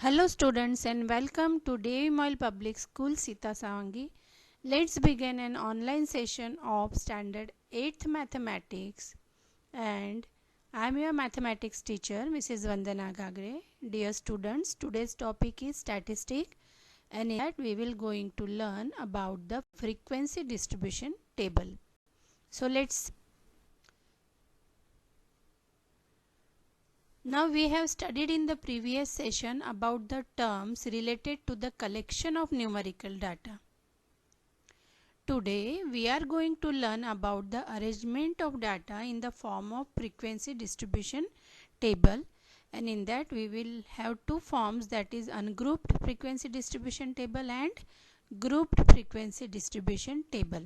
Hello students and welcome to Devi Moil Public School Sita Savangi. Let's begin an online session of Standard 8th Mathematics, and I am your mathematics teacher Mrs. Vandana Gagre. Dear students, today's topic is statistic, and in that we will going to learn about the frequency distribution table. So now we have studied in the previous session about the terms related to the collection of numerical data. Today we are going to learn about the arrangement of data in the form of frequency distribution table, and in that we will have two forms, that is ungrouped frequency distribution table and grouped frequency distribution table.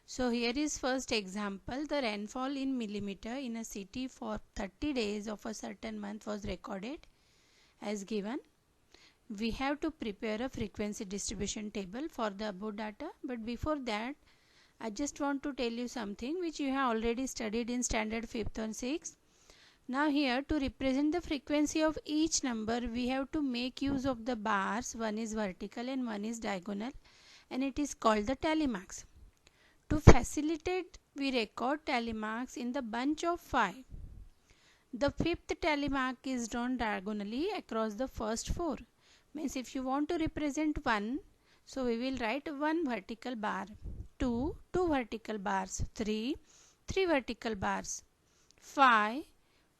So here is first example. The rainfall in millimeter in a city for 30 days of a certain month was recorded as given. We have to prepare a frequency distribution table for the above data, but before that I just want to tell you something which you have already studied in standard 5th and 6th. Now here, to represent the frequency of each number, we have to make use of the bars. One is vertical and one is diagonal, and it is called the tally marks. To facilitate, we record tally marks in the bunch of 5. The fifth tally mark is drawn diagonally across the first 4. Means if you want to represent 1, so we will write 1 vertical bar, 2 vertical bars, 3 vertical bars, 5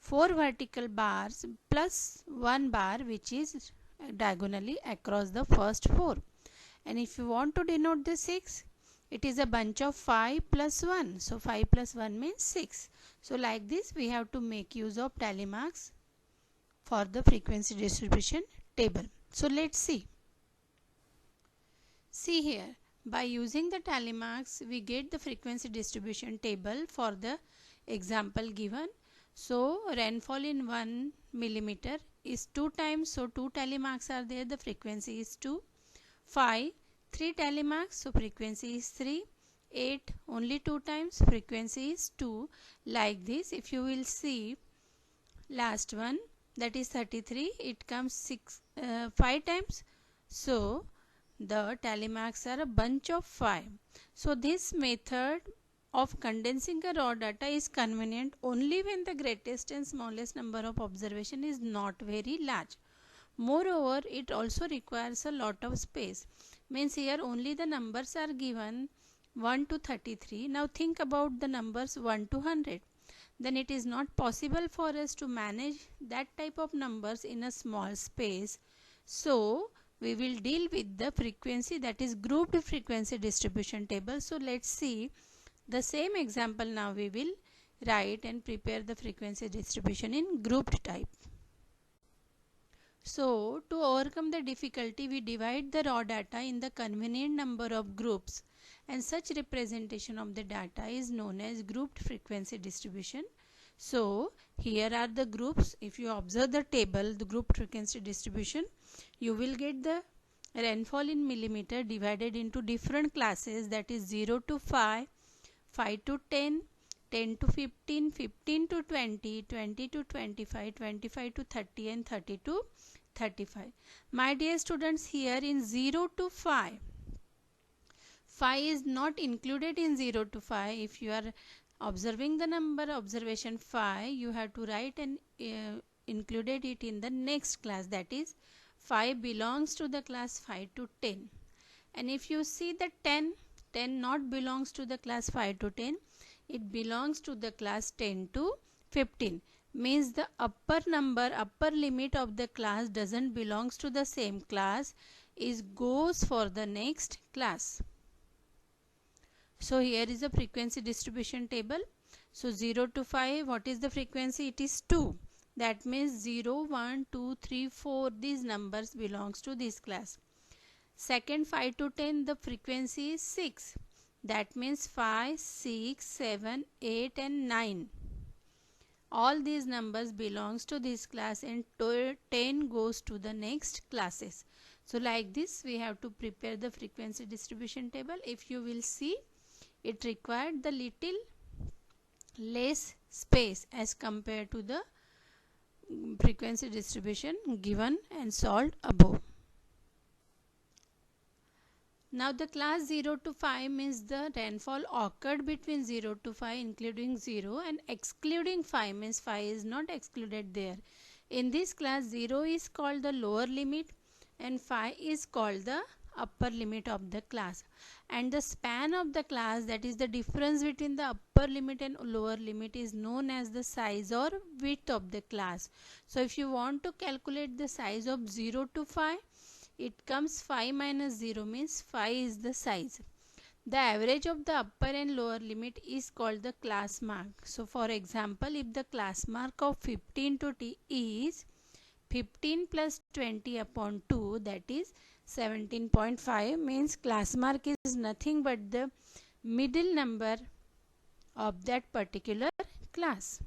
4 vertical bars plus 1 bar which is diagonally across the first 4. And if you want to denote the 6, it is a bunch of 5 plus 1. So 5 plus 1 means 6. So like this we have to make use of tally marks for the frequency distribution table. So let's see. See here, by using the tally marks we get the frequency distribution table for the example given. So rainfall in 1 millimeter is 2 times. So 2 tally marks are there. The frequency is 2. 5 3 tally marks, so frequency is 3. 8 only 2 times, frequency is 2. Like this, if you will see last one, that is 33, it comes 5 times. So the tally marks are a bunch of 5. So this method of condensing a raw data is convenient only when the greatest and smallest number of observation is not very large. Moreover, it also requires a lot of space. Means here only the numbers are given 1 to 33. Now think about the numbers 1 to 100. Then it is not possible for us to manage that type of numbers in a small space. So we will deal with the frequency, that is grouped frequency distribution table. So let's see the same example. Now we will write and prepare the frequency distribution in grouped type. So to overcome the difficulty, we divide the raw data in the convenient number of groups, and such representation of the data is known as grouped frequency distribution. So here are the groups. If you observe the table, the grouped frequency distribution, you will get the rainfall in millimeter divided into different classes, that is 0 to 5, 5 to 10, 10 to 15, 15 to 20, 20 to 25, 25 to 30 and 30 to 35. My dear students, here in 0 to 5, 5 is not included in 0 to 5. If you are observing the number observation 5, you have to write and included it in the next class, that is 5 belongs to the class 5 to 10. And if you see the 10 not belongs to the class 5 to 10, it belongs to the class 10 to 15. Means the upper limit of the class doesn't belongs to the same class, is goes for the next class. So here is a frequency distribution table. So 0 to 5, what is the frequency? It is 2. That means 0, 1, 2, 3, 4, these numbers belongs to this class. Second, 5 to 10, the frequency is 6. That means 5, 6, 7, 8 and 9. All these numbers belongs to this class, and 10 goes to the next classes. So like this we have to prepare the frequency distribution table. If you will see, it required the little less space as compared to the frequency distribution given and solved above. Now the class 0 to 5 means the rainfall occurred between 0 to 5 including 0, and excluding 5 means 5 is not excluded there. In this class 0 is called the lower limit and 5 is called the upper limit of the class, and the span of the class, that is the difference between the upper limit and lower limit, is known as the size or width of the class. So if you want to calculate the size of 0 to 5, it comes 5 minus 0 means 5 is the size. The average of the upper and lower limit is called the class mark. So for example, if the class mark of 15 to t is 15 plus 20 upon 2, that is 17.5, means class mark is nothing but the middle number of that particular class.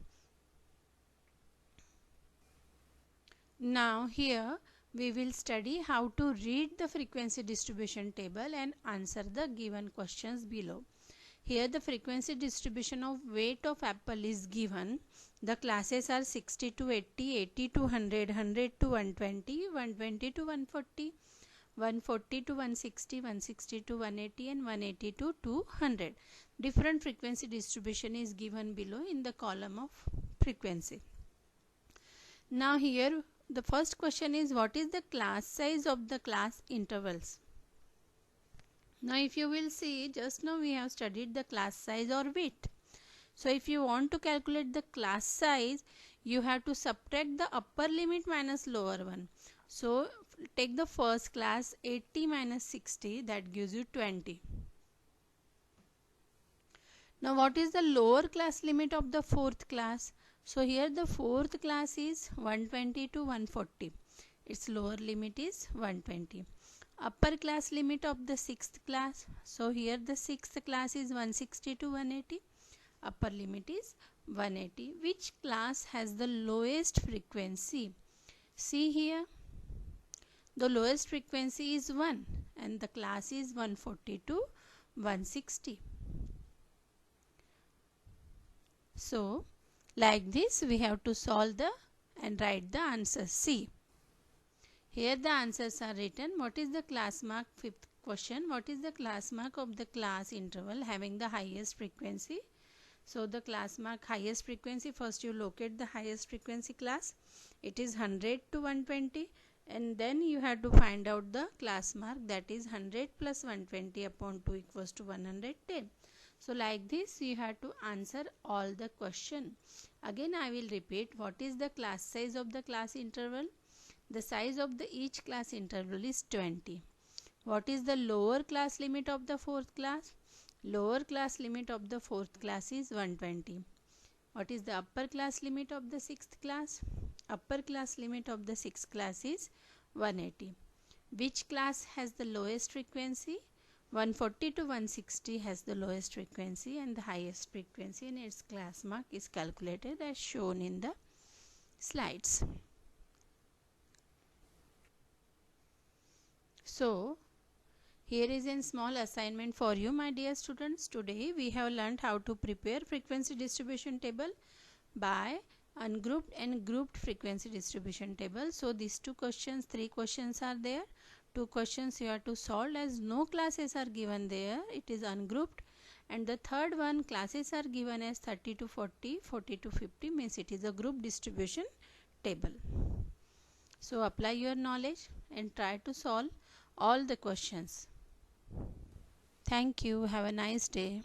Now here we will study how to read the frequency distribution table and answer the given questions below. Here the frequency distribution of weight of apple is given. The classes are 60 to 80, 80 to 100, 100 to 120, 120 to 140, 140 to 160, 160 to 180 and 180 to 200. Different frequency distribution is given below in the column of frequency. Now here the first question is, what is the class size of the class intervals? Now if you will see, just now we have studied the class size or width. So if you want to calculate the class size, you have to subtract the upper limit minus lower one. So take the first class, 80 minus 60, that gives you 20. Now what is the lower class limit of the fourth class? So here the fourth class is 120 to 140. Its lower limit is 120. Upper class limit of the sixth class. So here the sixth class is 160 to 180. Upper limit is 180. Which class has the lowest frequency? See here, the lowest frequency is 1 and the class is 140 to 160. So like this we have to solve the and write the answers. See, here the answers are written. What is the class mark? Fifth question, what is the class mark of the class interval having the highest frequency? So the class mark highest frequency, first you locate the highest frequency class. It is 100 to 120, and then you have to find out the class mark, that is 100 plus 120 upon 2 equals to 110. So like this you have to answer all the question. Again I will repeat, what is the class size of the class interval? The size of the each class interval is 20. What is the lower class limit of the fourth class? Lower class limit of the fourth class is 120. What is the upper class limit of the sixth class? Upper class limit of the sixth class is 180. Which class has the lowest frequency? 140 to 160 has the lowest frequency, and the highest frequency in its class mark is calculated as shown in the slides. So here is a small assignment for you, my dear students. Today we have learned how to prepare frequency distribution table by ungrouped and grouped frequency distribution table. So these three questions are there. 2 questions you have to solve as no classes are given there, it is ungrouped, and the third one, classes are given as 30 to 40, 40 to 50, means it is a group distribution table. So apply your knowledge and try to solve all the questions. Thank you. Have a nice day.